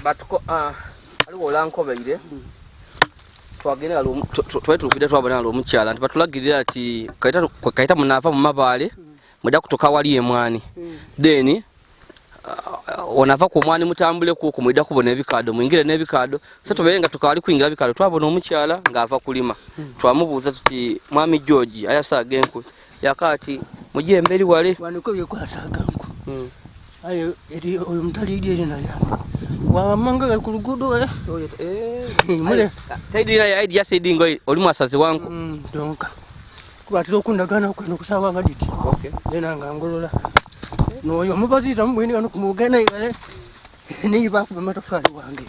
batuko aliwo olankobeire twagenda twetulukide twabona omukyala nti batulagirira ati kaita munava mu mabaale mujja kutoka wali emwani then onava ku mwani mutambule kuko mwida kubona ebikado mwingire n'ebikado so tuberenga tukali kuingira ebikado twabona omukyala ngava kulima twamubuuza tuti mwami George ayasaga enku yakati mujye emberi wale waniko byekwasaaga nku ayo eri oyo mutali iri nayo wamanga ku lugudo mule taidira ya idea sedingo oli mwasazi wangu donka kubatira okundagana kweno kusaba nga diti okay nena ngangolola no yo mubazita mubwini kanu kumugana igale ni bafu bamatofali wange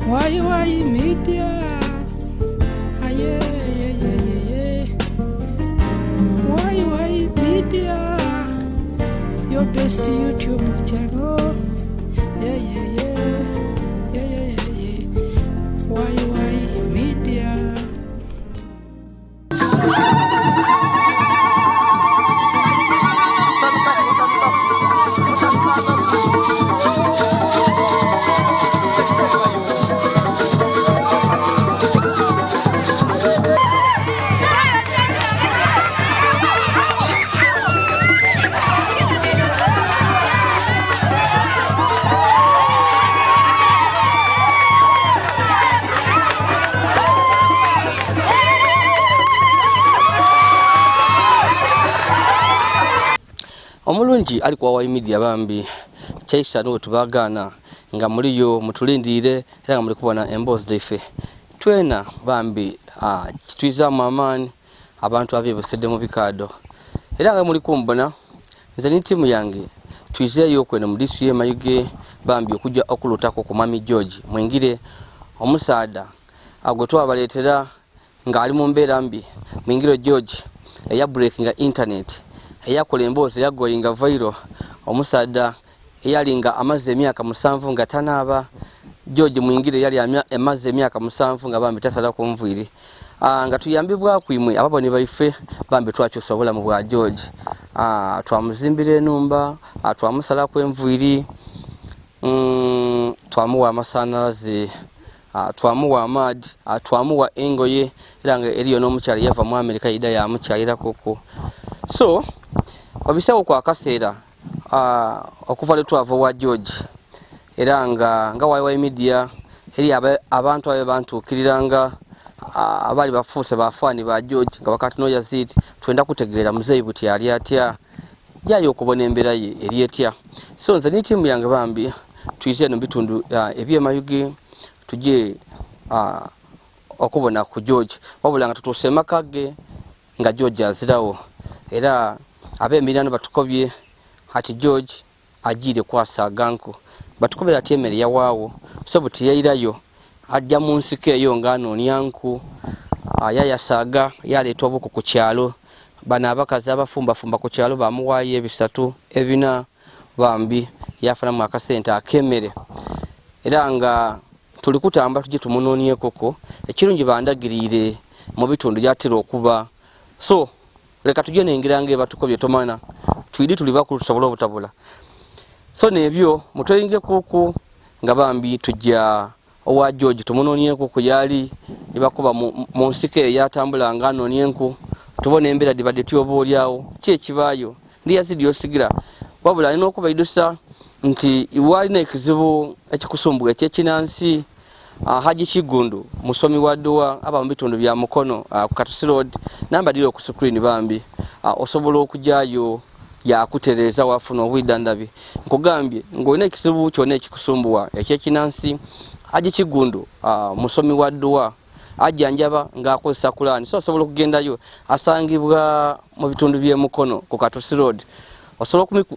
Why media? Why media? Your best YouTube channel. Why media? Omulungi alikuwa wa media bambi chaisa no tubagana nga muliyo mutulindire era nga muri kubona embozi defe twena bambi kitwiza mamani abantu abyebusedde mu bikado era nga muri kumbona nze ni timu yange twizeeyo kwena mu district Mayuge bambi okujja okulutako ku Mami George mwingire omusaada agotwa baletera nga ali mu mbeera mbi mwingiro George eya breaking internet eyakola embozi yagoyinga viral omusaada eyalinga amaze emyaka 7 nga tanaba George mwingire yali amaze emyaka 7 nga bambi tasala ku nviri nga tuyambibwa kwimwe ababoni baife bambi twakyusobola mu bwa George twamuzimbira enumba twamusala ku enviri twamuwa amasanyalaze twamuwa amadi twamuwa engoye era nga eriyo n'omukyala yava mu America yida ya mukyalira koko so obisawo kwa kaseera okuva le twava wa George era nga waiwai media eri abantu abe bantukiliranga abali bafuuse bafani ba George nga wakati no Yazid twenda kutegeera muzeyi buti ali atya jayo okubona embera ye eri etya so nze ni timu yange bambi tuize no bitundu ebye Mayuge tuje okubona ku George wabulanga tutosema kage nga George azirawo era abemirano batukobye ati George ajire kwasaga nku batukobera ati Emere yagwawo so buti yairayo ajja munsiko eyo ngano nyanku yayasaga yaletwa obuko ku kyalo bana abakazi abafumba ku kyalo bamuwaye ebisatu ebina bambi yafana mu akasente akemere era nga tuli kutamba tuje tumunonye koko ekirungi bandagirire mu bitundu byatira okuba so leka tuje nengirange batukobye tomana twidi tuliba ku tusobola obutabula so nebyo mutoyinge kuku nga bambi tujja owa George tumunonye kuku yali ibakuba mu nsike yatambula ngano nyenku tubone embera dibade tyobo lyawo kye kibayo ndi Yazid Yolisigira wabula ino okuba idusa nti iwali na ekizibu ekikusumbuga kyekinansi Haji Kigundu musomi wa dua aba mbitundu bya mukono ku Katusi Road namba dilo ku screen bambi osobola okujayo ya kutereza wafuna obwidandabi nkugambye ngoine ekizibu kyone ekikusumbuwa ekyekinansi Haji Kigundu musomi wa dua ajanjaba ngakozesa kulani so osobola okugendayo asangibwa mu bitundu bye mukono ku Katusi Road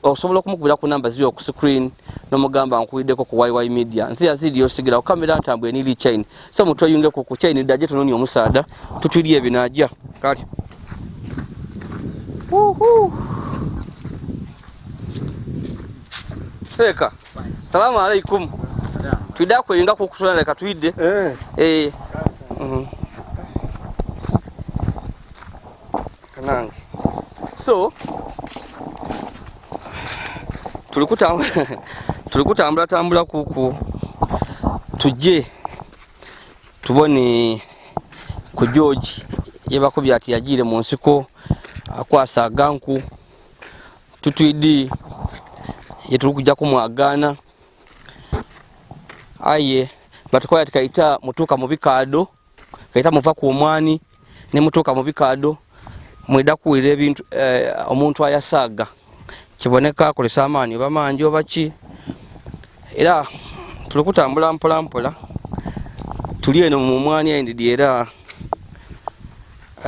osobola kumukubira ku namba ziri ku screen no mugamba nkuideko ku waiwai media nzi Yazid Yolisigira okamera ntambwe nili chain so mutoyunge ku chain daje tononi omusaada tutwiliye binaja kali seka salamu alaikum twida kuyinga ku kutwala leka twide nange so tulikutambula tambula kuku tujje tubone ku George yebakubye ati yagiire mu nsiko akwasa aganku tutwidi yetulikuja kumwagana aye batukoya tikaita mutuka mu bikado kaita muva ku omwani ne mutuka mu bikado mwida kuwira ebintu omuntu ayasaga kiboneka kolesa amaani bamanji obachi era tulikutambula mpola mpola tuli eno mu mwani endidi era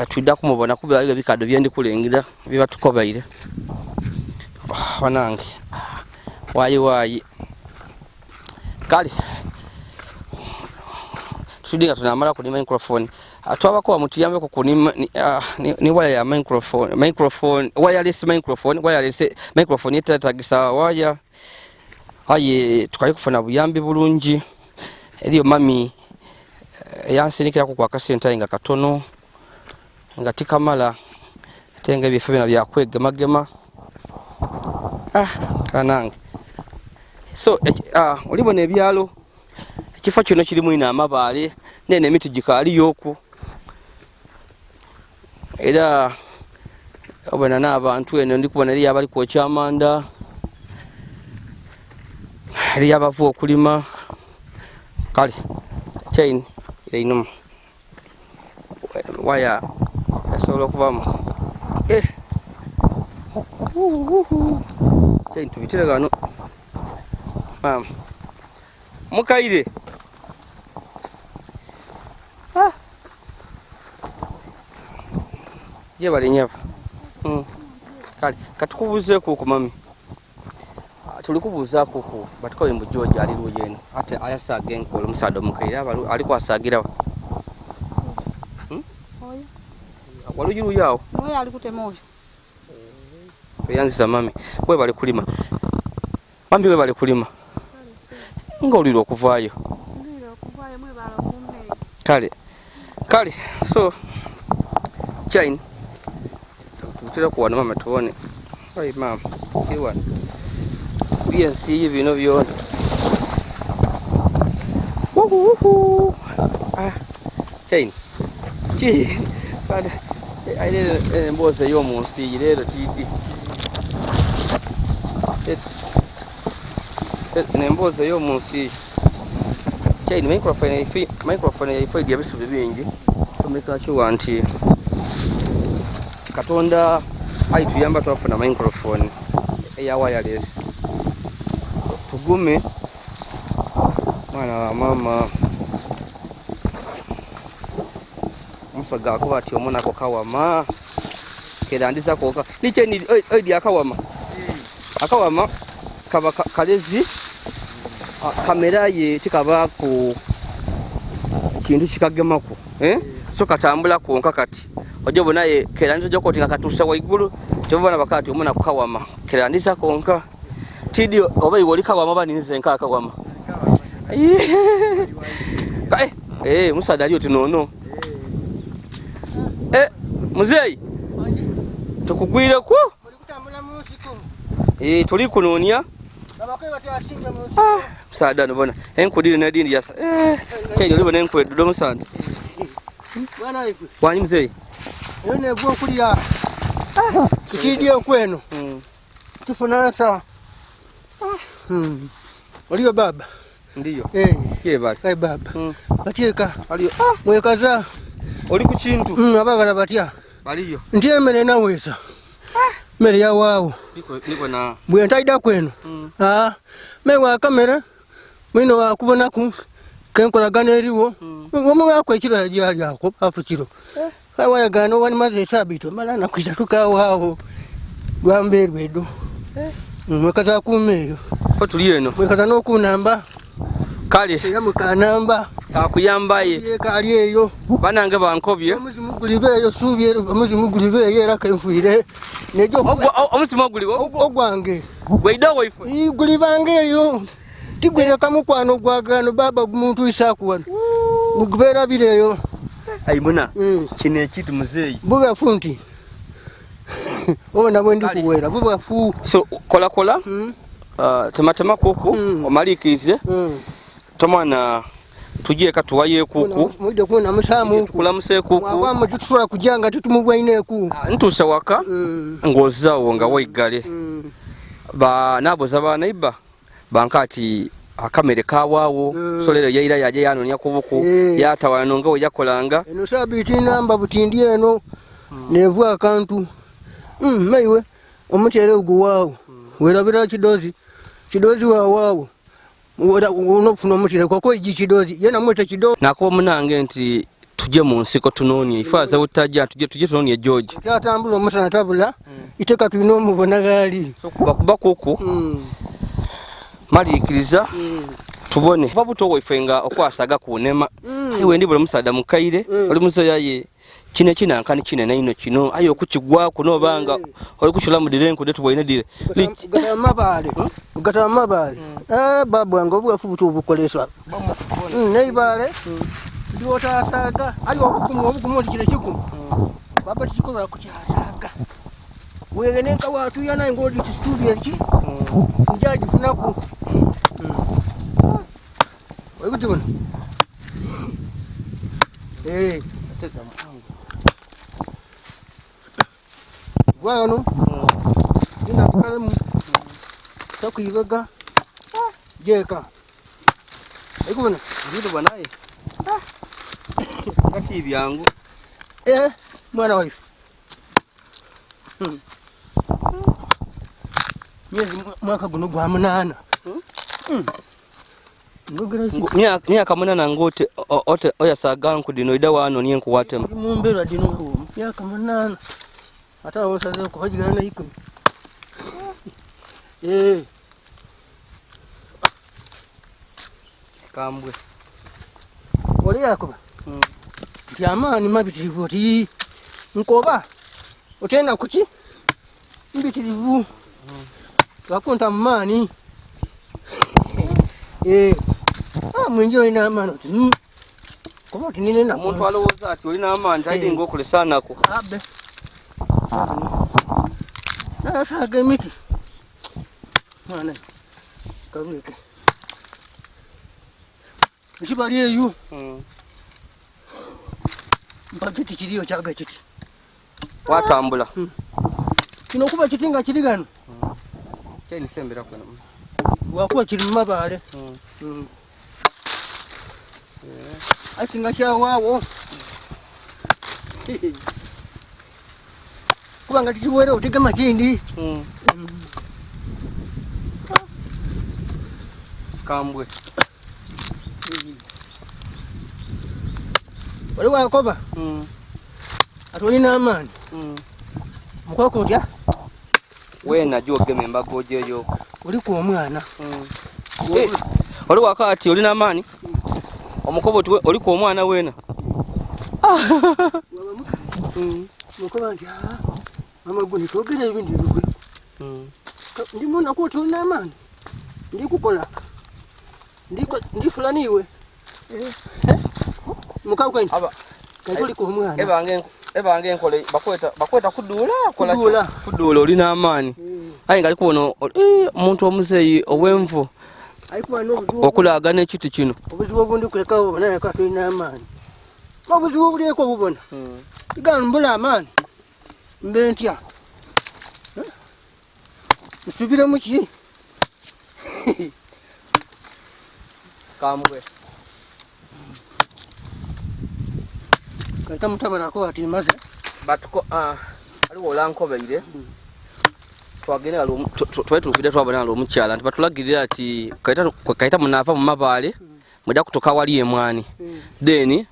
twida kumubona kuba ebikado byendi kulengira biba tukobaire wanange wayi kali tudinga tunamala ku microphone atwabako amutiyambe ku kunima ni waya ya microphone wireless microphone yetatagisa waya aye tukali kufuna buyambi bulungi eriyo mami yansinikira ku kwa kasenta inga katono nga tikamala tenga bifebina bya kwegemagema kanange so olibona ebyalo ekifo kino kirimu ina amabaale nene emiti gikali yoku era obona n'abantu eno ndikubona eriyo abali kwokya amanda eriyo abavu okulima kale chain einuma waya yasobola okuvamu chain tubitire gano mama mukaire ye bali nyaba kale katukubuze ku mami tulikubuza kuku batukoye mu George ali ruyeno ate ayasaga enkolo musado mukaire ali kwasagira walujiru yao moyo ali kutemoyo yanziza mami we bali kulima mami we bali kulima nga oliro okuvaayo mwe bala kumbe kale so chain tutira kuwana mama tuone ai mama kiwa yensi hivi bino byona chain chi kada aile mboze yo munsi rero tidi nemboze yo munsi chain microphone ifi ya bisu bingi tumeka cyo wanti katonda aituyamba twafuna microphone ya wireless tugume mwana wa mama musaga ko ati omona ko kawama kerandiza ko niche ni odi akawama kaba kalezi kamera ye tikaba ku kintu kikagemako so katambula ko nkakati ojobo naye kerandiza joko tinga katusa waigulu tobona bakati omona ko kawama kerandiza ko nka tidio oba igoli kawama baninze nka kawama musada aliyo tinono muzeyi tukugwire ko Mulikutambula munsiko. tuli kunonya Babakoye batyasimbe munsiko. musada nobona enkudire nadindi yasa kyo libona enkwedo do musada Bwana ifu. wani muzeyi Yone bwo kulya. Kidiyo kwenu. Tufuna sawa. Oliyo baba. Ndiyo. Ye bali. Baba. Batyeka. Aliyo. Mwekaza. Oli ku kintu. Abagala batya. Baliyo. Ndiye emere naweza. Mere ya wawo. Niko na. Bwe ntaida kwenu. Mewa kamera. Mwino wakubona ku kenkolagana eriwo. Ngomu kwekiro yali ako afu kiro. Kawa gano wani maze sabito mala nakwita tukawawo. Lwamberwe do. Mwekaza kumeyo. Ko tuli eno. Mwekaza no kunamba. Kale. Ya mukanamba. Akuyambaye. Ye kali eyo. Banange bankobye. Omuzimugulibe eyo subye omuzimugulibe era kenfuire. Nejo omuzimugulibo ogwange. Weido waifu. Igulibange eyo. Tigwere kamukwano gwagano baba gumuntu isaku wano. Mugubera bireyo. Aimuna. Kine kitu muzeyi. Buga funti. Ona bwe ndi kuwera bubwa fu. So kola tematema kuku omalikize tomwana tujye katuwaye kuku mujye kuna musamu kulamuse kuku mwagwa tutusula kujanga tutumubwaine ku ntuse waka ngozawo nga waigale ba nabo zabana iba bankati akamere kawawo solero yaira yaje yanonya kubuku yatawana ngo yakolanga eno sabiti namba butindi eno nevu akantu maiwe omutere uguwawo werabira kidozi wawawo unofuna omutere kwako igikidozi yena mwete kidozi nakuba munange nti tujye mu nsiko tunonie ifaza utajja tujye tunonie George tatambula omusana tabula iteka tulina omubona gali so kuba kuku malikiriza tubone vabuto wefenga okwasaga kunema aiwe ndi buli musada mukaire oli muzoyaye kine ankani kine naino kino ayo kukigwa kuno banga oli kushula mudirenku detu boine dire gata mabale babu wange obugafu butu obukoleswa neibale ndiota asaga ayo obukumu kile kikumu baba tikikola kuchasaga wegeneka watu yana ngodi studio iki njaji funaku wekuti bwana teka mpango wano ina kalamu takuibaga jeka ekubona ndido bwanaye ngati byangu mwana wife Nyezi mwaka guno gwa munana myaka munana ngote ote oyasaga nkudino ida wano niye nkuwatema mumbera dino myaka munana ata wosaze kubajigana 10 kambwe oli yakuba tyamani mabitirivu ti nkoba otenda kuki mbitirivu wakunta mani mwenjo ina amano koba tinine na umuntu alowoza ati oli na amani taidi ngokule sana ko abe na saga miti mwana karuleke Kibali eyo mpagiti kiriyo kyaga kiti watambula kino kuba kitinga kirigano kyeni sembera kono wakuwa kiri mabale asinga kyawawo kubanga tikiwere otegema kindi kambwe wali wakoba atolina amani mukoko otya wena jogeme embago jeyo oli ku omwana oli wakati oli na amani omukobo oli ku omwana wena mukoba nti mama guni togere ebindi bikwe ndimuna ko tolina amani ndikukola ndi fulani iwe mukauka nti kali ku omwana ebange nkole bakweta kudula oli na amani ayi ngali kubono omuntu omuzeyi owemvu okulaga n'ekiti kino obuzibu obundi kulekawo naye katolina amani obuzibu obulieko bubona igano mbula amani mbe ntya nsubire muki kambwe kata mutabara ko ati maze batuko aliwo olankobeire twagenda twetulukide twabona omukyala nti batulagirira ati kaita munava mu mabale mujja kutoka wali emwani then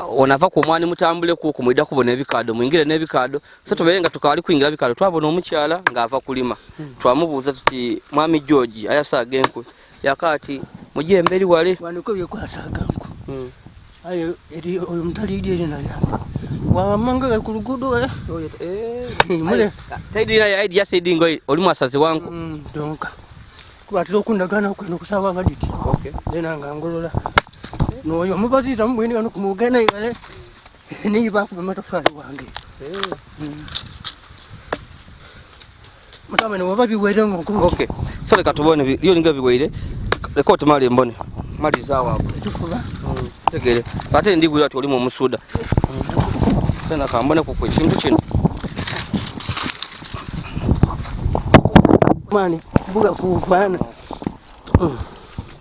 onava ku omwani mutambule kuko mwida kubona ebikado mwingire n'ebikado so tuberenga tukawali kuingira ebikado twabona omukyala ngava kulima twamubuuza tuti mwami George ayasaga enkwe yakati mujye emberi wale waniko byekwasaaga nko ayo eri oyo mutali ide nalamba wamanga gali ku lugudo mule taidira ya idea sedingo oli mwasazi wangu donka kuba tulokundagana kweno kusaba ngaditi okay lena ngangolola noyo mubaziza mubweni kanu kumugana igale ni bafu matofali wange Mutama ne waba biwere ngo. Okay. So leka tubone yo linga biwere. Leka otumale mbone. Mali zawo hapo. Tufuba. Tegere. Ate ndigwira ati oli mu musuda. Tena kambone ku kintu kino. Mani, buga fufana.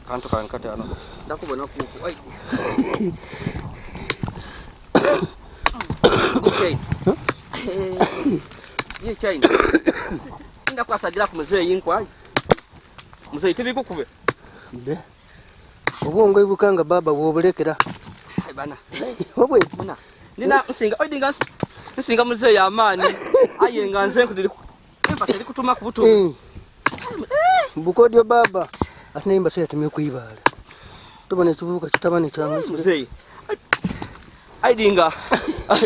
Kantu kankata ano. Ndakubona kuku. Ai. Ye chain. Inda kwasagira ku muzeyi inkwa. Muzeyi tibikukube. Nde. Obongo ibukanga baba bwobulekera. Ai bana. Obwe Muna. Nina nsinga oidinga nsinga muzeyi amani. Ayenga nzenku dili emba teli kutuma ku butu. Bukodyo baba. Atine imba sya tumye kuibala. Tubone kibuka kitabane kyangu. Muzeyi. Aidinga.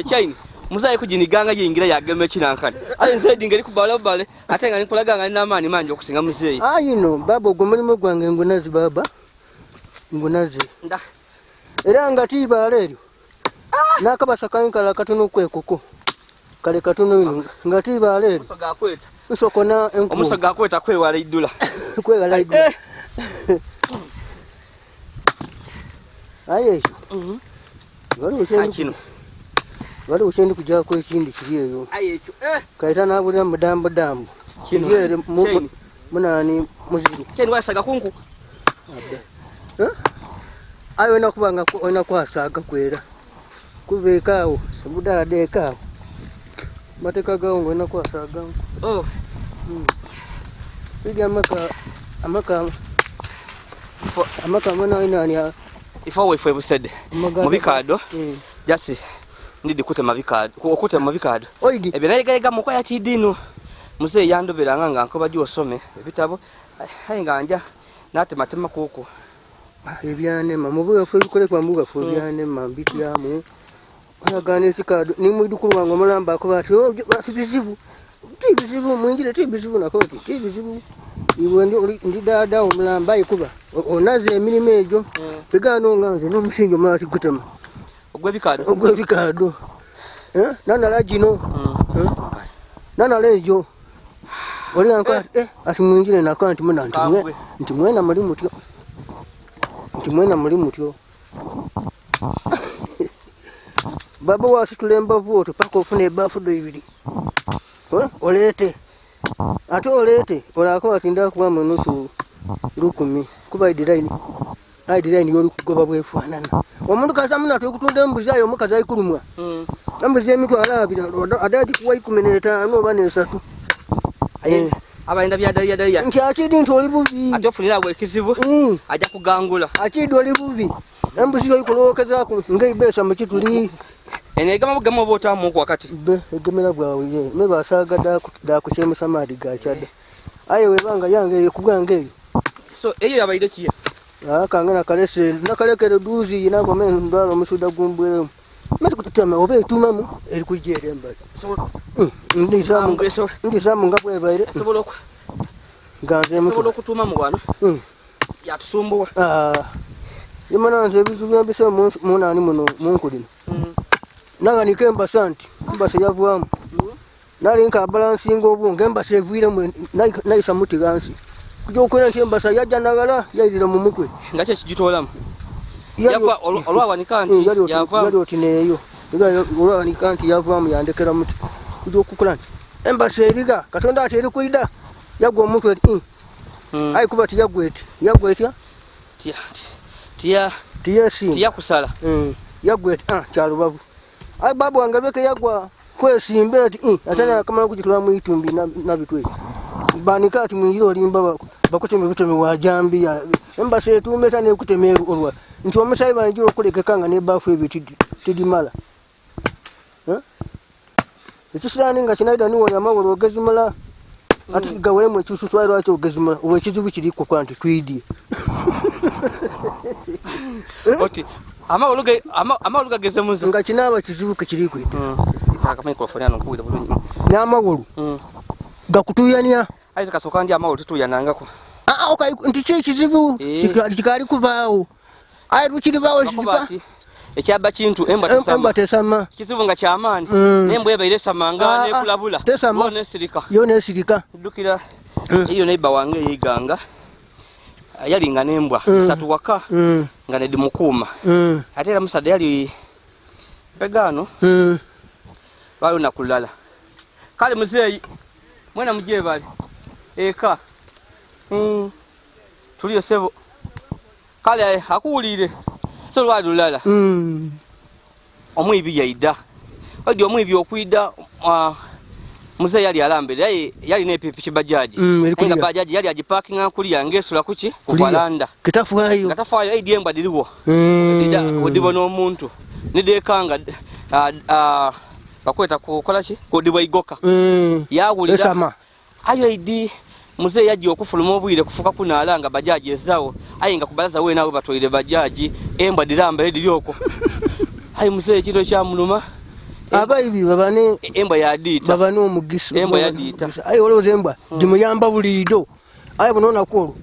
Chain. Muzayi kujiniganga yingira yageme kinankani. Ale nzedinga likubala bale atenga nikulaganga nina amani manje okusinga muzeyi. Yino baba ogumulimo gwange ngunazi baba. Ngunazi. Nda. Era ngati balero. Nakabasa kankala katono kwekoko. Kale katono ino ngati balero. Musoga kweta. Musokona enku. Omusoga kweta kwewala idula. Kwewala idula. Aye. Wali uchendi kujja ko ekindi kiriyo. Ayecho. Kaita nabulira mudambo dambo. Kiriyo munani muziru. Cheni wasaga kunku. Ayo nakubanga ona kwasaga kwera. Kubekawo budala dekawo. Mateka gawo na kwasaga. Oh. Bidi amaka mwana inani Ifo we busede. Mubikado. Jasi ndidi kute mabikado. Okute mabikado. Oidi. Ebirayega muko ya tidino. Muze yandobera nganga nko baji osome ebitabo. Hayinganja nate matema kuko. Ebyane mamubuga fwe bikole kwa mbuga fwe byane mambiti yamu. Agane sikado ni mwidukuru wango mulamba ko bati bizibu. Tibizibu mwingire tibizibu nakoti tibizibu. Iwe ndi dada omulamba ikuba. Onaze emirimu ejo. Tegano nganze no musinjo mati gutema. Ogwe bikado. Nana lagino. Nana lejo. Oli anka asimwingire nakanti muna nti mwena mali mutyo. Nti mwena mali mutyo. Baba wasitulemba voto pako ofune bafu do ibiri. Olete. Ate olete olako atinda kuba munusu lukumi kuba idilaini. Idilaini yoli kugoba bwefanana. Omuntu kasamuna twekutunda embuzi ayo mukazi ayikulumwa. Embuzi emitwe alabira adati kuwa 15 oba nesatu. Abaenda byadaliya. Nti akidi ntoli bubi. Ate ofunira bwe kizibu. Aja kugangula. Akidi oli bubi. Embuzi yo ikolokeza ku ngeibesa mukituli. Enegama bugamo bota mu wakati. Egemera bwawe ye. Meba asaga da kuchema samadi gachada. Ayo webanga yange kugange. So eyo yabaide kiye. Kangana kalese nakalekere duzi inabo mbalo musuda gumbwere. Mati kututama obe tumamu eri kujere mbali. So ndizamu ngabwe baire. Soboloko. Ganze mutu. Soboloko tuma mu bwana. Ya tusumbuwa. Yimana nze bizu byambise munani muno munkulino. Nanga nikemba santi. Mbase yavuamu. Nali nka balansinga obunge mbase evire mu naisa muti gansi. Kujo kwera ntembasa yajja nagala yayira mu mutwe. Ngache kijitolamu. Yafa olwa nikanti yava. Yali otineyo. Olwa nikanti yavamu yandekera muti. Kujo kukulani. Embasa eriga katonda ateri kuida. Yagwa omutwe ai kuba tiyagweti. Yagwetya? Tiya kusala. Yagweti kyalubavu. Ai babu angabeke yagwa kwesimbe ati atana kama kujitula mu itumbi na bitwe. Banikati mwingiro limba bakuteme bitome wajambi ya embase etumeta ne kutemeru olwa. Nti omusayi banjiro kulekekanga ne bafu ebitidi tidimala. Ekisirani nga kinaida ni wona mawolo ogezimala. Ati gawele mu kyususwaro acho ogezimala. Owe kizibu kiri ko kwanti twidi. Oti amawolo geze munzo nga kinaba kizibu kiri kwita. Isaka microphone ano kuwida bulungi. N'amawolo. Gakutuyania. Aiza kasoka ndi amawolo tutuyanangako. Okay nti kizibu kikali kubaawo. Ai ruchiri bawo zipa. ekyaba kintu embwa tesama kizibu nga kyamaani nembwa ebaire samanga nekulabula bone sirika yo nesirika dukira iyo neiba wange yiganga yalinga nembwa isatu waka nga nedi mukuma ate era musada yali pegano bayo nakulala kale muzeyi mwena muje bali eka tuliyo sebo kale akuwulire so lwalulala omwibi yaida odi omwibi okwida muzeyi yali alambere yali nepipiki bajaji nga bajaji yali agiparking ankuli yange esula kuki kuvalanda kitafuayo ediembwa diriwo odibona omuntu nidekanga bakweta kukola ki kodibwa igoka yawulira ayo idi muzeyi yaji okufuluma obwire kufuka kunalanga bajaji ezawo ayinga kubalaza we nawe batoire bajaji embwa diramba ediryoko ayi muzeyi kiro kya muluma abaibi babane embwa yadita babane omugisu embwa yadita ayi oloze embwa dimuyamba bulido ayi bonona kolo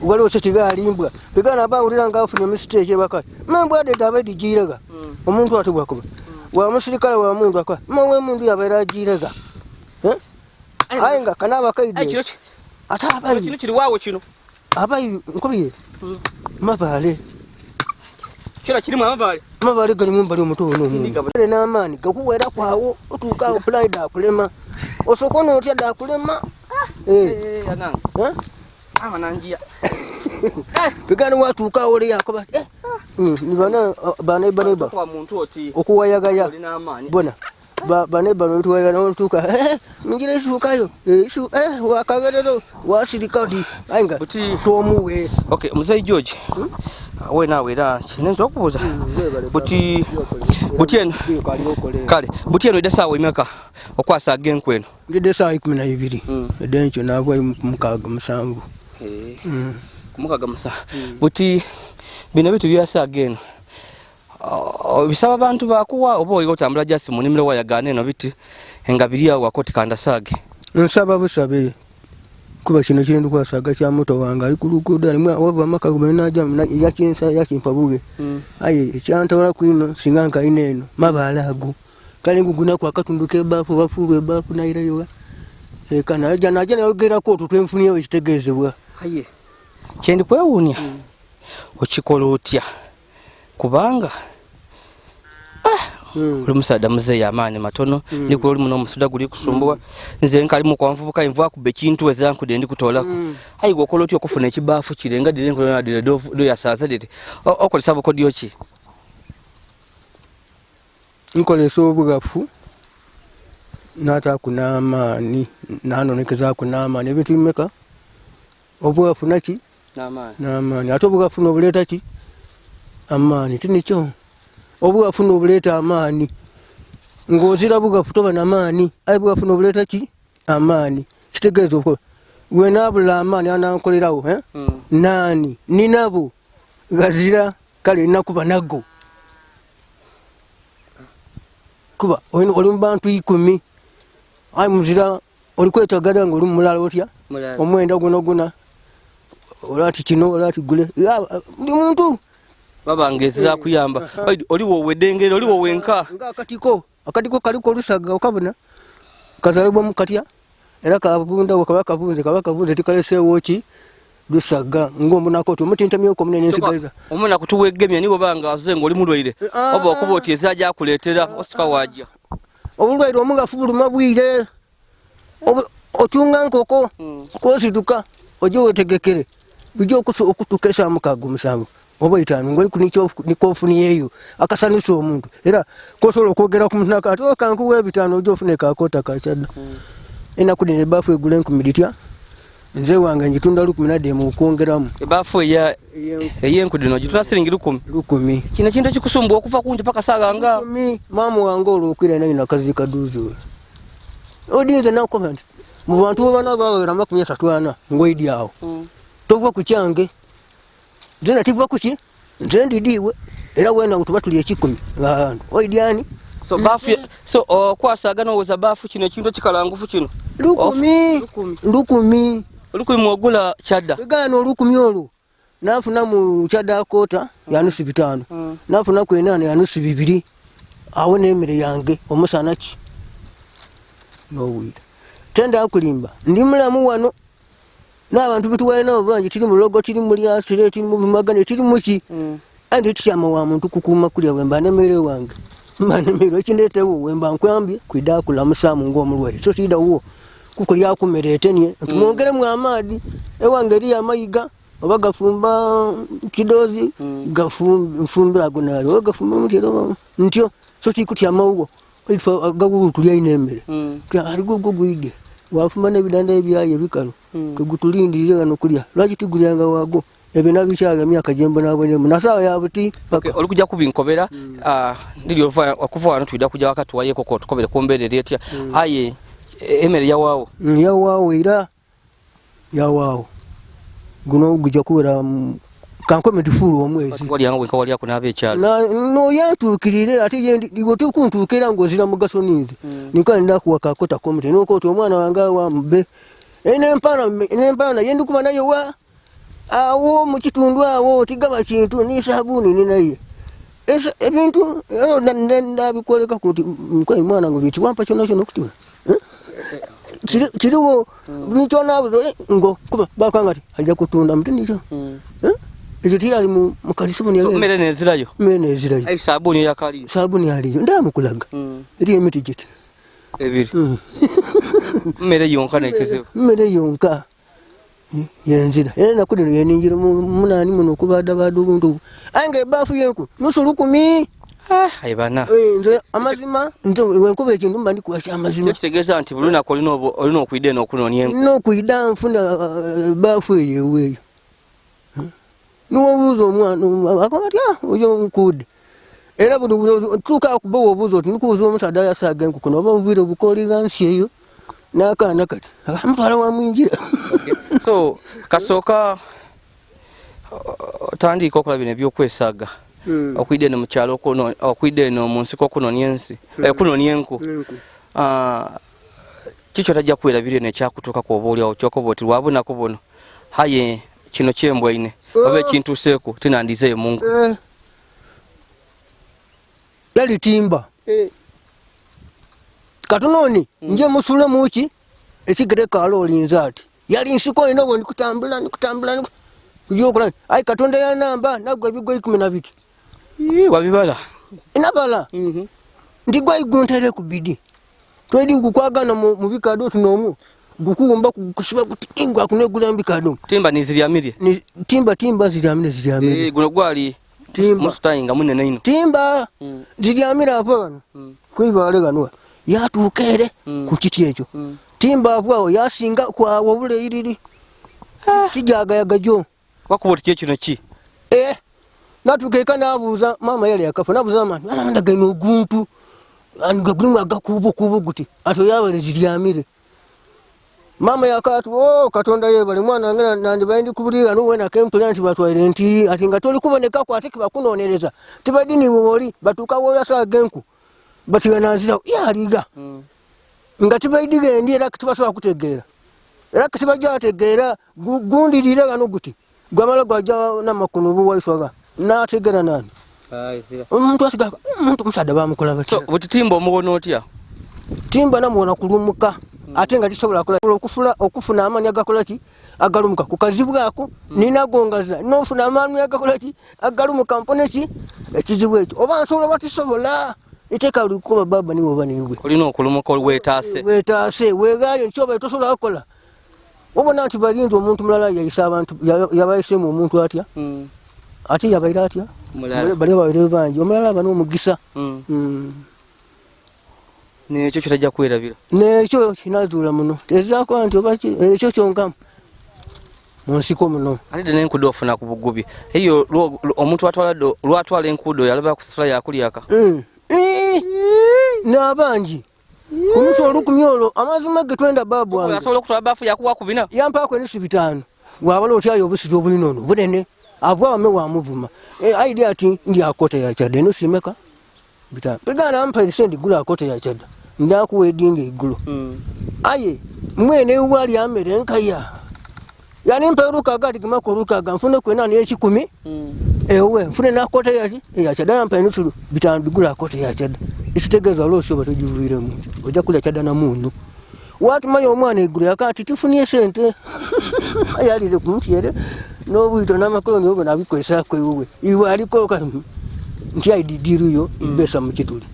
waliwo sekigali mbwa bigana bawulira nga afune mistake bakati membwa de David jirega omuntu atubwa kuba wa musirikale wa mundu akwa mawe mundu yabaira jirega ayinga kanaba kaide ata abayi kino kiri wawo kino abayi nkobiye mabale kira kiri mabale gali mumbali omutono mu na amani gakuwera kwawo otuka pride akulema osokono otya da kulema ananga ama nanjia bigana watuka ole yakoba ni bana kwa muntu oti okuwayagaya bona bane bametu wayagana otuka ngire isukayo isu wakagerero wasirikadi ainga tomuwe okay muzeyi George we nawe era kinenzo okubuza butieno kale butieno edasawo emyaka okwasa genkweno edasawo 12 edencho nabwe mukaga musanvu kumukaga musa buti bino bitu byasa ageno bisaba abantu bakuwa obo yotambula jasi munimiro wayagane no biti engabiriya wakoti kanda sage nsaba busabe kuba kino kindu kwasaga kya moto wanga ali kulukuda nimwe wava maka gumena jam yakinsa yakimpabuge aye ekyantawala kwino singanka ineno mabalago kale nguguna kwa katunduke bafu bafulwe bafu nairayo kana jana yogera ko tutwenfuniye wekitegezebwa aye kyendi kwewunya okikola otya kubanga uli musada muzeyi amaani matono ndiko oli muno musuda guli kusumbuwa nze nkali mu kwanvubuka imva ku bekintu ezankude ndi kutolako ayi gokola otya okufuna ekibafu kirenga direngo na dire do yasaza dite okolesa bukodi oki nkolesa obugafu nata kunamaani nanonekeza kunamaani ebintu bimeka obugafu naki n'amaani ate obugafu n'obuleeta ki amaani tinikyo obugafu n'obuleeta amaani ng'ozira bugafu toba n'amaani ayi bugafu n'obuleeta ki amaani kitegeeza okola wenaabula amaani anankolerawo naani ninabo gazira kale nakuba nago kuba oli mu bantu 10 ayi muzira oli kwetagala ng'oli mulala otya omwenda guna olati kino olati gule ndi muntu babangezira kuyamba oli wowe dengere oli wowe nka nga akatiko kaliko lusaga okabona kazalibwa mukatya era kabunda kabakavunze tikalese wochi lusaga ngombo nakoto mutinta myoko munene nsigaza omuna kutuwegemye nibo banga azengo oli mulwaire oba okuba oti ezaja akuletera osika wajja obulwaire omunga fubuluma bwire otunga nkoko kosituka ojo wetegekere bijo okutukesa mukago musango oba itano ngoli kunicho nikofuniyeyo akasanisa omuntu era kosobola okwogera ku muntu akato kankuwe bitano ojo ofune kakota kachada ena kudine bafu egule nkumiditya nze wange njitunda 10 mu kwongeramu bafu eyenkudino jitula siringi 10 kina kintu kikusumbu okuva kunje paka saga nga mamu wange olokwira nina kazi kaduzo odinze na comment mu bantu bana bawera makumya satwana ngoidi yawo tova kucyange zena tivwa kuki nzendi diwe era wena utuba tuli 10 ng'abantu oidiani so bafu so kwasaga no weza bafu kino kintu kikalangufu kino 10 mwogula olukumi chada egano 10 olu nafuna mu kyadakota ya nusu 5 nafuna ku 8 ya nusu 2 awo n'emmere yange omusana ki n'obwire tenda akulimba ndi mulamu wano n'abantu bituwaye nabo bangi tiri mu logo tiri mu lyasire tiri mu bimagane tiri mu ki andi tukyama wa muntu kukuma kulya wemba n'emmere wange mbanemere ekindeetewo wemba nkwambye kwidakula musamu ng'omulwaire so tida wo kuko lyakumere etenie tumwongeremu amaadi ewange eri amayiga oba gafumba kidozi gafumbira gonali oba gafumba mutero ntyo so tikutyama uwo gagulu tulya inemmere aligo gwide wafumba n'ebidanda ebyaye bikalo kegutulindirize gano kulya lwaki tigulyanga wago ebina bichaga emyaka jembo nabonemu nasawa yabuti oli kujja kubinkobera ndiri okuva wano tuida kujja wakati wayeko ko tukobere komberere etya aye emere yawawo era yawawo guno gujja kuwera kankomedi fulu omwezi wali yango wenka wali akunabe ekyalo no yantukirire ate je ndigote kuntukira ngozira mugaso ninde nikanda kuwaka kota komite noko to omwana wanga wa mbe ene mpana yendi kuba nayo wa awo mu kitundu awo tigaba kintu ni sabuni ni naye ebintu nda bikoleka kuti mukwe mwana ngo bikiwampa kyona kyona kutula kiriwo bicho nabo ngo kuba bakangati ajja kutunda mutini kyo ekyo tiyali mu kalisibuni yale mmere nezirayo ai sabuni yakali sabuni yali ndamukulaga eri emiti gite ebiri mmere yonka nekeze mmere yonka yenzira era nakudino yeningira munani muno kubada badubuntu ange bafu yenku nusulu 10 ayibana nze amazima nze wenkuba ekintu mba ndikuwa kyamazima kitegeeza nti buluna ko olina okwida eno okunonya enku n'okwida nfuna bafu eyeweeyo n'obuuza omwana akamati oyo nkude era buli tuuka kuba obuuza oti nikuuza omusaada yasaaga enku kuno oba obubire obukoliga nsi eyo n'akaana kati akamutwala wa mwingira so kasooka tandika okola bino ebyokwesaga okwida eno mukyalo okwida eno munsiko okunonya ensi okunonya enku kikyo tajja kuwerabira eno ekyakutuuka kwoba oliawo kyokoba oti lwabonako bono haye kino kyembwaine oba ekintuuseeko tinandizeeyo mungu yali timba katononi nje musule muki ekigere kaalo olinza ati yali nsiko ino bwe nikutambula kujokola ai katonda ya namba nagwa bigwa 12 wabibala inabala ndigwa iguntere kubidi twedi gukwagana mu bikado tunomu gukuumba kusiba kuti ingwa kunegula mbikado timba niziryamirye timba ziryamire guno gwali mustayinga munene ino timba ziryamira apagano kwibale ganwa yatukere ku kiti ekyo timba avwawo yasinga kwawo bule iriri kijaga yagajo wakuboti kino ki natukeka nabuuza mama yali akafa nabuuza mama ndagano oguntu angaguluma agakubo guti ato yabale ziryamire mama yakatu katonda yebale mwana ngana nandi bayindi kubulira no wena kemplant batwaire nti ati nga toli kuboneka ko ate kibakunonereza tibadini woli batuka wo yasaga enku batigananzira yaliga nga tibayidige ndi era kitibasoba kutegeera era kitibajja ategeera gundirira gano guti gwamala gwajja namakuno buwaiswaga nategeera nani omuntu asiga omuntu musada bamukola bati buti timba omuwono otya timba namuwona kulumuka ate nga tisobola okufuna amani agakola ki agalumuka ku kazibu ako ninagongaza nofuna amani agakola ki agalumuka mpone ki ekizibu ekyo oba nsobola batisobola iteka ulikuwa baba niwe bani niwe olino okulumuka wetaase wegayo nchoba tosobola akola obona nti balinzi omuntu mulala yayisa abantu yabayise mu omuntu atya ati yabayira atya bali babayire bangi omulala bano omugisa nekyo kitajja kwerabira nekyo kinazula muno tezaako nti oba ekyo kyonka munsiko muno ate n'enkudo ofuna ku bugubi eyo omuntu lwatwala enkudo yalaba kusula yakulyaka n'abangi kumusolo lukumyolo amazima getwenda babu wange asobola okutwala bafu yakuwa ku bina yampaako enusu 5 wabala otyayo obusito obulinono bunene avwame wamuvuma aidi ati ndi akota ya chada enusu imeka bitano pegana ampa esendi gula akota ya chada ndakuwa edinga igulu aye mwene wali amere nkaya yani mpe rukaga atigimako rukaga nfune kwena ni ekikumi ewe nfune nakota yaki eyakyada mpe nusulu bitano bigula akota yakyada ekitegeeza lwosyo batugivuiremu ojja kulya kyada na munyu watumanya omwana egulu yakati tufunye sente ayalire ku mutyere n'obwito n'amakoloni obwo nabikozesa kwewe iwe aliko nti aididiruyo ibesa mu kituli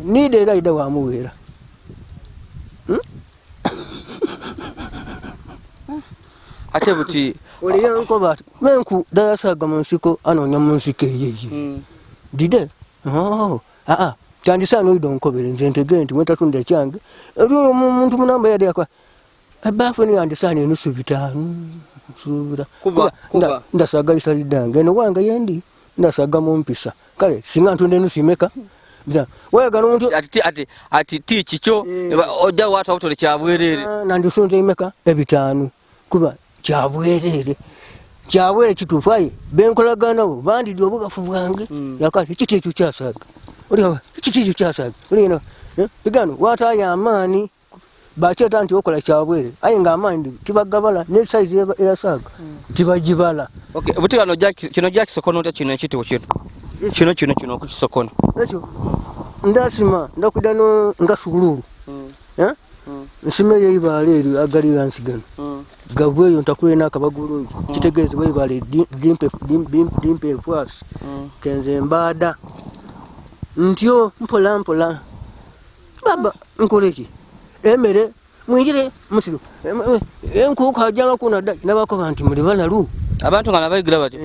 nide era ida wamuweera ate buti oliyo nkoba menku dayasaga munsiko anonya munsiko eyeye dide kyandisa noyido nkobere nze ntege nti mwetatunda ekyange eri omuntu munamba yali akwa ebafu ni yandisa n'enusu 5 nsubira ndasaga isalidange eno wange yendi ndasaga mu mpisa kale singa ntunde enusu imeka wegala omuntu ati tiiki kyo ojja watu awutole kyabwerere nandisunze imeka 5 kuba kyabwerere kituufu aye benkolaganawo bandidi obugafu bwange yakati kiti ekyo kyasaga oliwa kiti ekyo kyasaga olina bigano wataaya amaani bakyeta nti okola kyabwere aye nga amaani tibagabala ne size eyasaga tibagibala butigano kino gyakisokono ota kino ekitiwo kino okukisokono ekyo ndasima ndakudano nga sululu nsime yeibale eri agali yansigano gabweyo ntakule nakabagulungi kitegeeze weibale dimpe fwasi kenze mbada ntyo mpola baba nkoleki emere mwingire musiru enkuka hajanga kuna dai nabako bantu muri banalu abantu ngana bayigira bati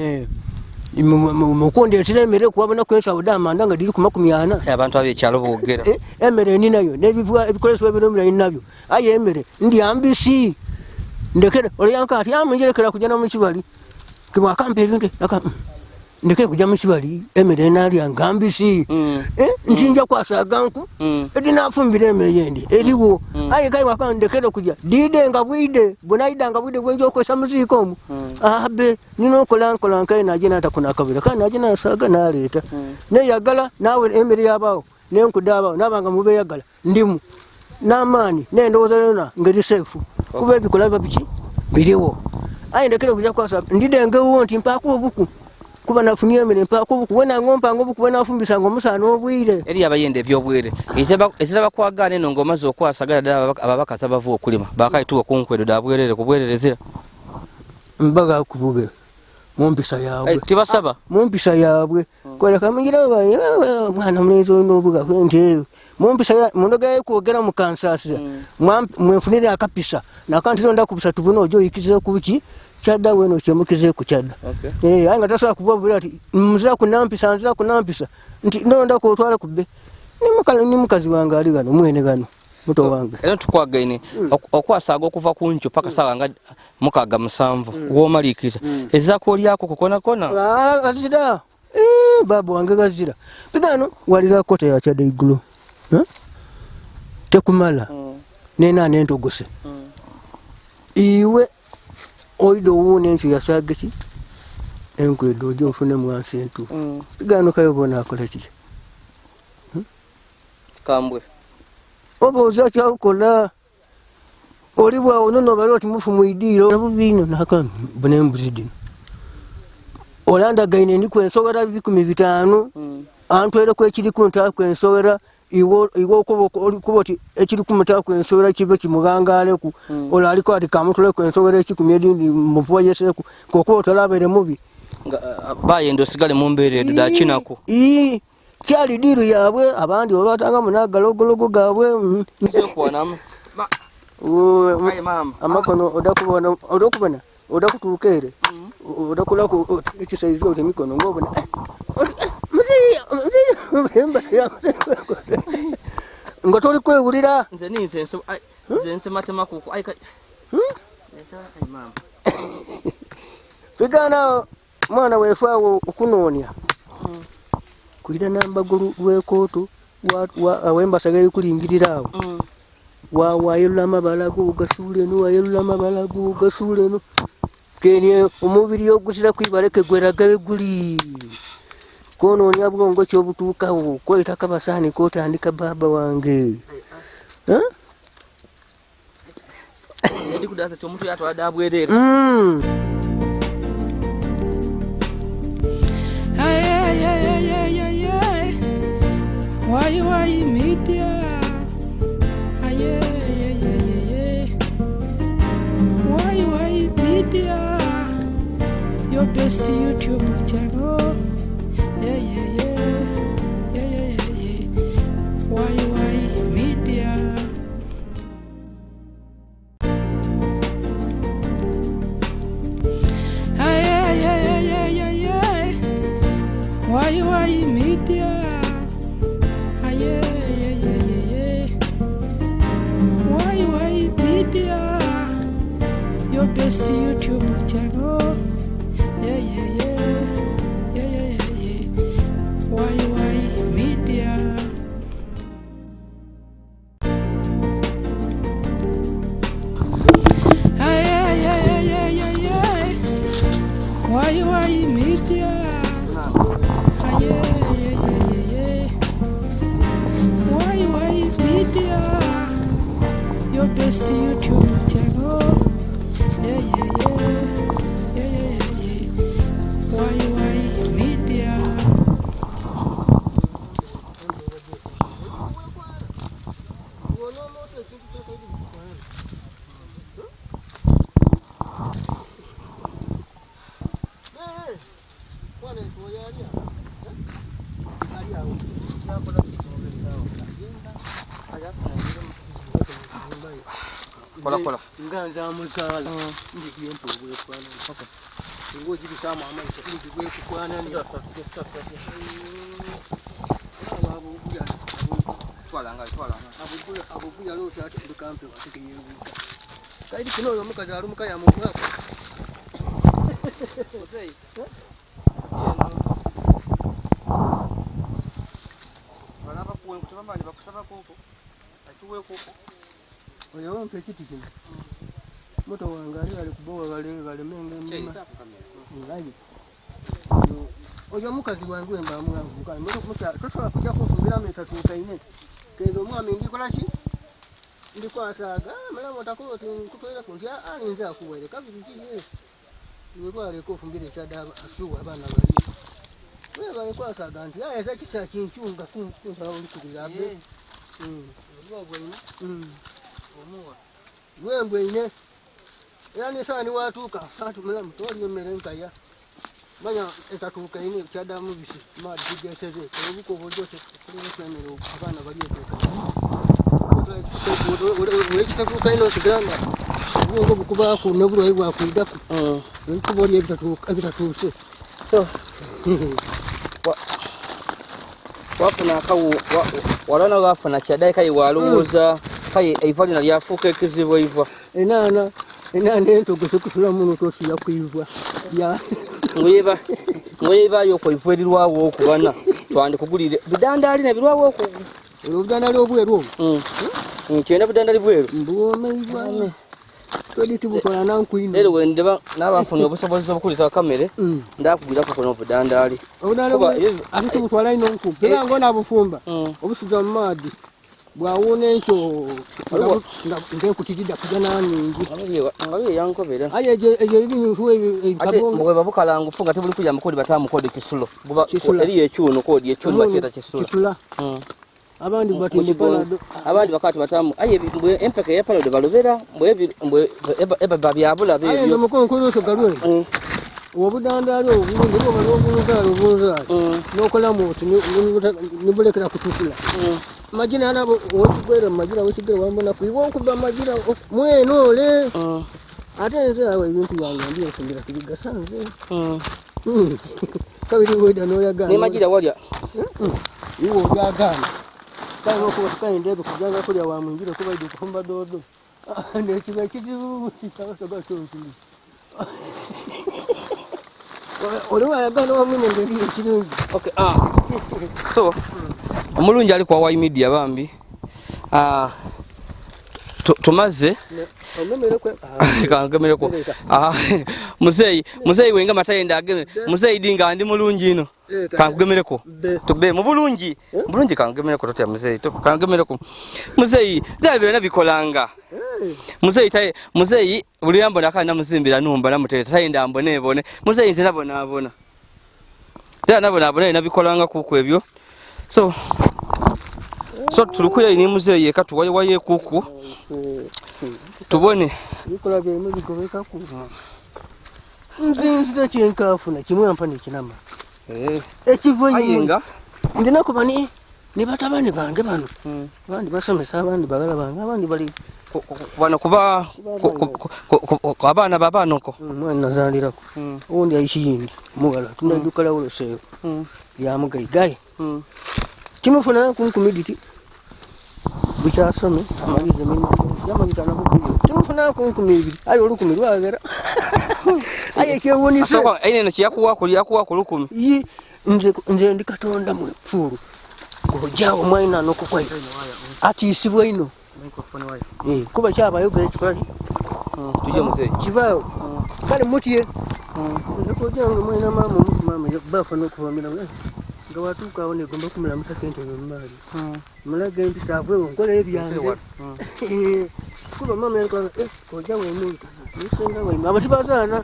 mukonde emere kuwabona kwensa odama ndanga diri ku 100 abantu abekyalo bogera emere ni nayo nebivwa ebikoleso ebiromira nabyo aye emere ndi ambisi ndekere oliyanka ati amwingire kera kujana mu kibali kimwa kampe ebintu ndeke kujja mu kibali emere nali angambisi ntinja kwasaganku edinafumbira emere yendi eriwo aye kai wakandekere kujja dide nga bwide bonaida nga bwide bwenjo ko samuziko mu abe nino kolankola kai naje nata kuna kabira kai naje nasaga naleta ne yagala nawe emere yabawo nenkudaba nabanga mube yagala ndimu namani nendoza yona ngeri sefu kuba ebikola babiki biriwo aye ndekere kujja kwasaga ndide ngewo nti mpako obuku kuba nafunye emere mpako obuku wena ngompa ngobuku wena afumbisa ngomusana obwire eri abayende ebyobwire ezaba kwagana eno ngomaze okwasagala ddala ababakazi bava okulima bakaituwa kunkwedo dabwerere kubwererezera mbaga kubuge mumpisa yabwe tibasaba mumpisa yabwe kola kamingira mwana mlenzo n'obuga nje mumpisa ya mundoga kwogera mu kansasa mwefunire akapisa nakantizo ndakubisa tubuno ojo ikize kuki chada weno chemukize ku chada anga tasa kubabura ati muzira kunampisa nti ndonda ko twala kubbe ni mukazi wange ali gano mwene gano muto wange era tukwagaine okwasaga okuva kunjo paka sawa nga mukaga 7 womalikiza ezako lyako kona azira babu wange gazira bigano walira kote ya chada igulo tekumala nena nentogose iwe oido wone nchi yasageki enkwedo ojo mfune mwansi entu bigano kayobona akoleki kambwe oboza kyakola olibwa onono bali oti mufu muidiro nabubino nakam bunembuzidi olanda gaine ni kwensogera 15 antwere ko ekiri kunta kwensogera iwo kuboti ekiri kumata kwensogera kibe kimugangale ku ola aliko ati kamutule kwensogera ekikumi edindi muvoyeseku koko talabere mubi bayendo sigale mumbere da chinako kyali diru yabwe abandi obatanga munagalogologo gabwe nsekwanama ayi mama amakono odakubona odakutukere odakulako ekisaizo temikono ngobona ngo toli kwewulira nze matemakuko ayi mama figana mwana wefawo okunonya kuira namba gulu lwekoto awemba sagaye kulingirirawo wayelula amabalago gasule no wayelula amabalago gasule no kenye omubiri ogusira kwibaleke gweraga guli kono nyabwongo kyobutukawo kweta kabasani kotandika baba wange kudaza omuntu yatwala abwerere. Why media? Why media? Your best YouTube channel. Why media? Why media? Why media? Your best YouTube channel. Why media? Why media? Why media? Your best YouTube channel. Why media? Kola. Nganza mukala. Ndiye mpobwe kwana. Ngoji bisama amaisha ndi gwe kukwana ni. Twala. Abubuya lo chati ndikampe watike yebuka. Kaidi kino yo mukaza ari mukaya mu mwaka. Ozei. Bana bapuwe kutamba bakusaba koko. Atuwe koko. Oyo wampe kiti kino. Moto wangali ali kubowa wale menge mma. Ngaji. Oyo mukazi wangu emba mwangu mukali. Moto kumucha tosola kujja kufumbira metatu kaine. Kendo mwami ndikola ki? Ndikwasaga mala motako tukutoera kunja alinza kuwele kabiri kiye. Nikwale kufumbira kyadaba asuwa bana bali. Wewe bali kwasaga nti ayeza kisa kinchunga kunza oli kuyabe. Wembwe ine yani sani watuka satumira mutori emere nkaya banya etatuka ine kyadamu bisi madi geseze obuko bojote kuri semero abana bari etatuka ino siganda ubwo bukuba ku neburo yibwa kuidaku kubori ebitatuse so wafuna kawo walona wafuna kyadai kai waluza kai eivali na lyafuka ekizibu iva enana ento gusekusula muno tosi yakwivwa ya ngoyeba yoko ivuerirwawo okubana twandi kugulire bidandali na birwawo oku obudandali obweru nkyenda budandali bweru mbuomeibwa twedi tubukola nankwine lero wendeba n'abafunye obusobozi obukulisa kamere ndakugwira ko kono budandali ati tubutwala ino nku era ngona bufumba obusuza mu madi bwawone ekyo ngekutijida kujana ningi ngabiye yankobera aye ejo ibintu ebikabonga ate babukala ngufunga tebuli kuja mukodi batamu kodi kisulo buba eri ekyuno kodi ekyuno baketa kisulo abandi batinde palado abandi bakati batamu aye mbwe empeke ya palado balobera mbwe eba byabula bebyo aye ndomukonkolo so galwe obudandalo obundi bo balobunzalo bunzalo nokola muti nibulekera kutukula majina anabo wotigwera majina wotigwera wambona kuiwo kuba majina mwenole ate nze awe ibintu byange ndiye kumbira kibiga sanze kabiri weda no yagana ni majina walya iwo yagana kai no ko kai ndebe kujanga kulya wa mwingire kuba idu kufumba dodo ne kiba kidibu kitasoga tonsi Oluwa yagana wa mwine ndiri kirungi okay so omulungi ali kwa media bambi tumaze kangemereko muzeyi wenga matayenda ageme muzeyi dinga ndi mulungi ino kangemereko tube mu bulungi kangemereko totya muzeyi kangemereko muzeyi zabira nabikolanga muzeeyi buli yambona kana muzimbira numba namutereta tayinda ambone muzeeyi nze nabona tera nabona nabikolanga kuku ebyo so tulikuya ni muzeeyi ekatu waye kuku tubone bikola bye mubigobeka ku nzinzira kyenkafuna kimwe ampa nekinama ekivo yinga ndinako bani ne batabani bange bano abandi basomesa abandi bagala bange abandi bali bano kuba abaana babanoko mwana nazalirako undi ayishiyindi mugala tunadukala uloseyo yamugayigayi kimufuna kunkumiditi bukyasome amalize yamagitana mukuyo timufuna kunkumibiri ayo olukumi lwagera aye kyewunise eno kyakuwa ku lukumi yi nze ndi katonda mwefuru ojawo mwaina nokukwai atiisibwa ino kuba kyabayogera ekikolaki tujja muzeeyi kivaawo kale mutye nze kojange mwaina mama bafa nokuvamira nga watuukaawo negomba kumulamusa kentebe mumaali mulaga empisa avwewo nkola ebyange kuba mama yalikoga koja wemuyita nisenga wema abatibazaana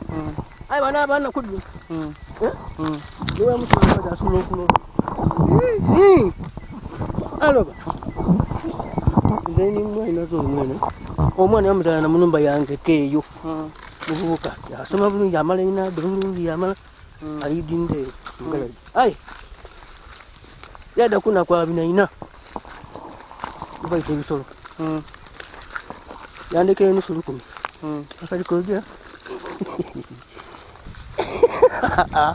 aye bana abaana kuddu niwamutumaada asobola okuloba aloba nzeni mwainazo omwene omwana yamuzaala na munumba yange keeyo muvubuka yasoma bulungi amala inado bulungi yamala ayidinde mugalaji aye yada kuna kwa binaina ubaite bisolo yandeke nusu lukumi akalikojja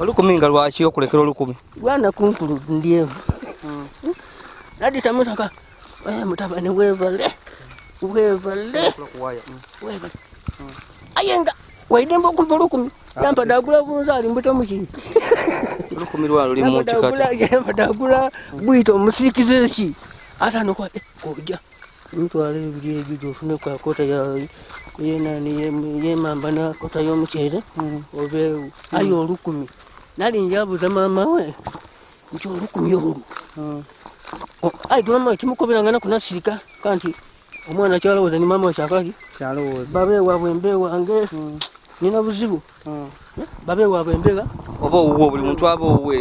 olukumi nga lwaki okulekera olukumi bwana kunkulu ndiye nadi tamutaka mutabane wevale ayenga waidemba okumpa olukumi yampa dagula bunzaali mbuto muki olukumi lwalo limu kikati yampa dagula bwito musikize ki ata nokwa koja mutwala ebiri ebijo ofune kwa kota yemamba na kota y'omuceere obeewo aye olukumi nali njabuza maama we nti olukumi olwo aye mama kimukobiranga nakunasirika kanti omwana kyalowooza ni maama we kyakolaki babeewaabwe mbeewange nina buzibu babeewaabwe mbega oba owuwe buli muntu aba owuwe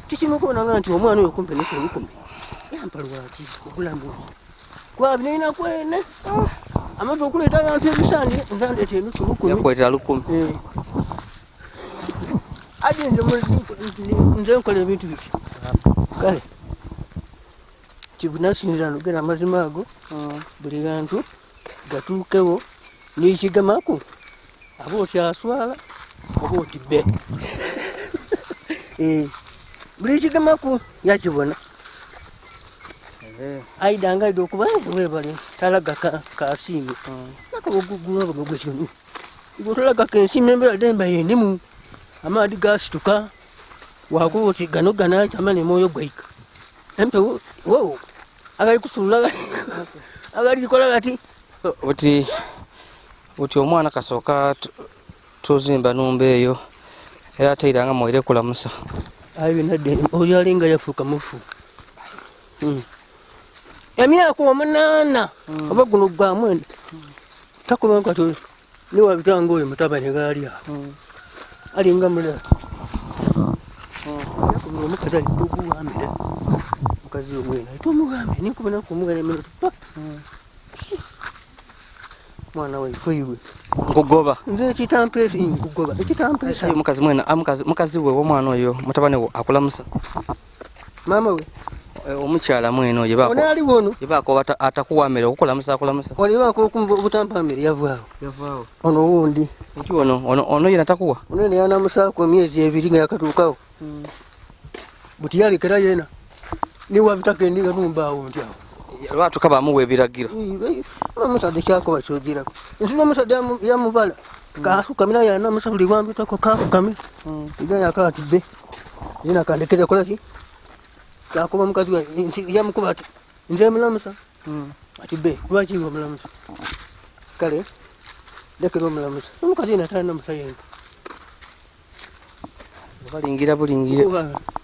tikimukobiranga nti omwana oyo kumpe neso olukumi yampa lwaki okulamu kwabinaina kwene amaze okuleeta abantu ebisandi nzandeeta enusu lukumi yakwetera lukumi aje nze nkola ebintu biki kale kibunasinza nogera amazima ago buli bantu gatuukewo nikigamaku aba okyaswala oba otibbe buli kigamaku yakibona aidanga ido okuba webale talaga kasiime akaboguguabagogwekyoni igotolaga kensiime embeera demba yendimu amaadi gasituka wakuba oti gano gana kyamane mwoyo gwaika empe wo agaikusulula agalikola gati so buti omwana kasooka tuzimba numba eyo era teiranga mwaire kulamusa ayo binadde oyo alinga yafuuka mufu emyaka 8 oba guno gwa mwene takuba nkato niwabitanga oyo mutabani gaali awo alinga mulala yakubira omukazi alituguwambire mukazi omwene aitomugambe nikubona kumugana eminoti mwana waifeiwe nkugoba nze ekitampesi nkugoba ekitampesi mukazi mwena mukazi we womwana oyo mutabani we akulamusa mama we omukyala mwene oyo onali wono yebako atakuwamere okukulamusa akulamusa olibako obutampamere yavaawo ono wundi nti ono yena takuwa ono ne yanamusaako emyezi 2 nga yakatuukawo buti yalekera yena niwabitaka endiga numbaawo nti awo lwatuka bamuwa ebiragiro omusadde kyakoba kyogirako ensula omusadde yamubala kasukamira yanamusa buli wambitako kafukamira iga yakati be zina kandekere kolaki yakoba mukazi we yamukuba ati nze mulamusa ati be lwaki iwe mulamusa kale lekera omulamusa omukazi natana musa yenga balingira bulingire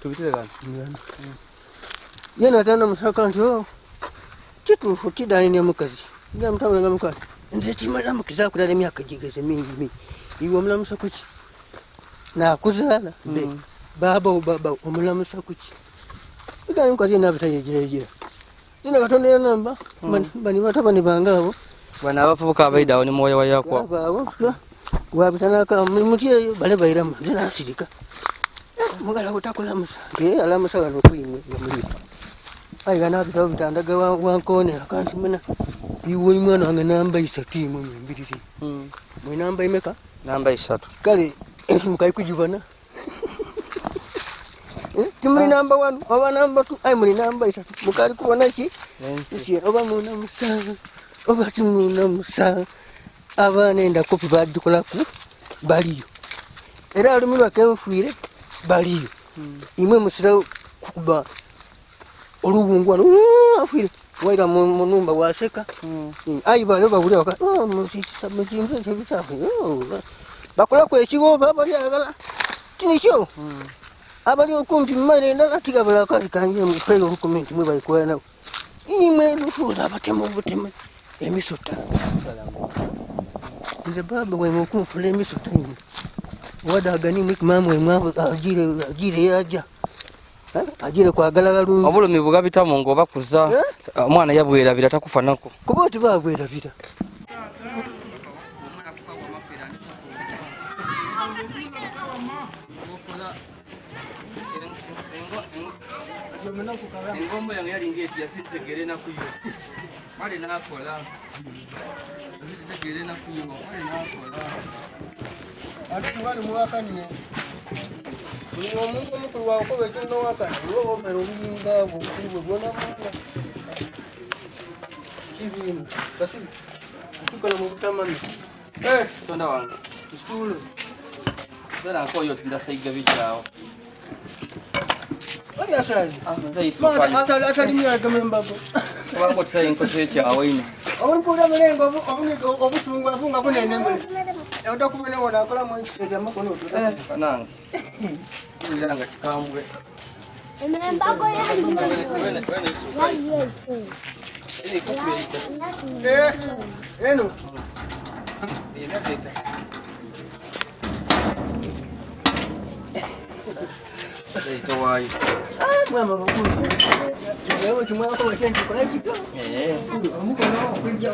tubitire kana yena atana musaka nti kituufu tidani mukazi nga mutawula nga mukazi nze kimala mukiza kulala emyaka gigeze mingi iwe omulamusa kuki nakuzaala baba omulamusa kuki igani mukazi nabitayegeraegera zina katonda yanamba bani batabani bange abo bana abavubuka abaidaawo ne mwoyo wayakwa abo wabitanaka muti eyo bale bairamu nze nasirika mugala butakulamusa nti alamusa wano kwimwe namuli ayiga nabitabo bitandaga wankone akanti mena iwe mwana wange namba 3 mu 2 mwe namba imeka namba 3 kale esimu kaikujibana timuli namba 1 oba namba 2 ayi muli namba 3 mukali kubona ki oba muna musaga oba timuna musaga abaana enda kopi badukolaku baliyo era alumirwa kenfuire baliyo imwe musira kukuba olubungu wano afuire waira mu numba waseka ayi bale babuli waka mukinze kyebitafu bakola ku ekigo babali agala kinikyo abali okumpi mmere ndala tigabala kali kanje mu failo document mwe bali kwa nawo imwe lufuza abatemu buteme emisota nze baba we mukumfula emisota imwe wadagani mwikimamu emwabo agire yaja agire kwagala balungi obulumi bugabitamu ngoba kuza omwana yabwerabira takufa nako kuba oti babwerabira engombo yange yalinga eti yasitegere nakuyo male nakola yasitegere nakuyo male nakola atungale muwakaniye omuntu omukulu wakoba ekyono wakani iwe omera obuyinga bwobukulu bwe bwona bwona kibinu kasi tukala mu butamani tonda wange isule era nkoyo tindasayiga bikyawo oyasazi atali myaka membago kubanga otisayi nkoze ekyawo ino obumpula mulengo obusungu abunga bunenengole otakubene wona akolamu ekiseza amakono kanange era nga kikambwe Embago eno towayo mwama bakulu ewe kimwako bakyenji kola kito omukono okujja